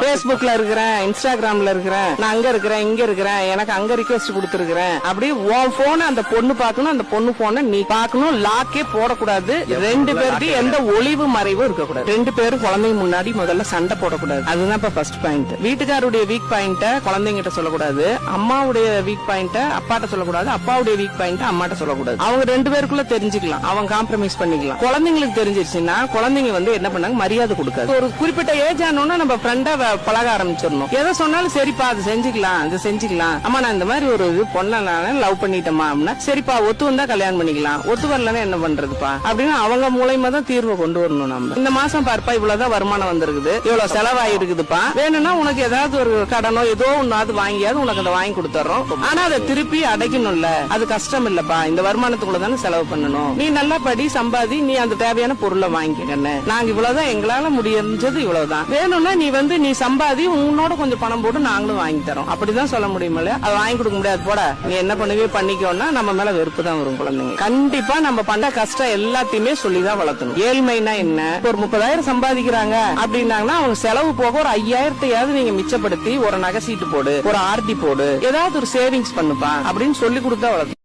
பேஸ்புக்ல இருக்கிறேன், இன்ஸ்டாகிராம்ல இருக்கிறேன், நான் அங்க இருக்கிறேன், இங்க இருக்கிறேன், எனக்கு அங்க ரிக்வெஸ்ட் கொடுத்துருக்கிறேன். அப்படி உன் போன அந்த பொண்ணு பாக்கணும், அந்த பொண்ணு போன நீ பாக்கணும். லாக்கே போடக்கூடாது. ரெண்டு பேருக்கு எந்த ஒளிவு மறைவும் இருக்கக்கூடாது. ரெண்டு பேரும் குழந்தைங்க முன்னாடி முதல்ல சண்டை போடக்கூடாது. அதுதான் இப்ப ஃபர்ஸ்ட் பாயிண்ட். வீட்டுக்காருடைய வீக் பாயிண்ட குழந்தைங்கிட்ட சொல்லக்கூடாது. அம்மாவுடைய வீக் பாயிண்ட அப்பாட்ட சொல்லக்கூடாது. அப்பாவுடைய வீக் பாயிண்ட அம்மாட்ட சொல்லக்கூடாது. அவங்க ரெண்டு பேருக்குள்ள தெரிஞ்சுக்கலாம், அவங்க காம்ப்ரமைஸ் பண்ணிக்கலாம். குழந்தைங்களுக்கு தெரிஞ்சிருச்சுன்னா குழந்தைங்க என்ன பண்ணாங்க, மரியாதை கொடுக்காது. ஒரு குறிப்பிட்ட ஏஜ் ஆனோன்னா நம்ம ஃப்ரெண்டா பழக ஆரம்பிச்சிடணும். எதை சொன்னாலும் சரிப்பா அது செஞ்சுக்கலாம், அது செஞ்சுக்கலாம். அம்மா நான் இந்த மாதிரி ஒரு பொண்ணை நான் லவ் பண்ணிட்டேமா அப்படின்னா சரிப்பா ஒத்து வந்தா கல்யாணம் பண்ணிக்கலாம், ஒத்து வரலன்னா என்ன பண்றதுப்பா அப்படின்னு அவங்க மூலயமா தான் தீர்வை கொண்டு வரணும். நம்ம இந்த மாசம் பார்ப்பா இவ்வளவுதான் வருமானம் வந்திருக்குது, இவ்வளவு செலவாயிருக்குதுப்பா, வேணும்னா உனக்கு ஏதாவது ஒரு கடனோ ஏதோ ஒன்னாவது வாங்கியாவது உனக்கு அதை வாங்கி கொடுத்துறோம். ஆனா அதை திருப்பி அடைக்கணும்ல, அது கஷ்டம் இல்லப்பா. இந்த வருமானத்துக்குள்ள தானே செலவு பண்ணணும். நீ நல்லா படி, சம்பாதி, நீ அந்த தேவையான பொருளை வாங்கிக்கன்னு. நாங்க இவ்வளவுதான் எங்களால முடிஞ்சது இவ்வளவுதான். வேணும்னா நீ சம்பாதி, உன்னோட கொஞ்சம் பணம் போட்டு நாங்களும் வாங்கி தரோம். அப்படிதான் சொல்ல முடியுமில்ல. அதை வாங்கி கொடுக்க முடியாது. போட நீ என்ன பண்ணுவே பண்ணிக்கோன்னா நம்ம மேல வெறுப்பு தான் வரும். குழந்தைங்க கண்டிப்பா நம்ம பண்ண கஷ்டம் எல்லாத்தையுமே சொல்லிதான் வளர்த்தணும். ஏழ்மைனா என்ன, ஒரு 30,000 சம்பாதிக்கிறாங்க அப்படின்னாங்கன்னா அவங்க செலவு போக ஒரு 5,000 நீங்க மிச்சப்படுத்தி ஒரு நகை சீட்டு போடு, ஒரு ஆர்டி போடு, ஏதாவது ஒரு சேவிங்ஸ் பண்ணுப்பா அப்படின்னு சொல்லி கொடுத்தா வளர்த்தணும்.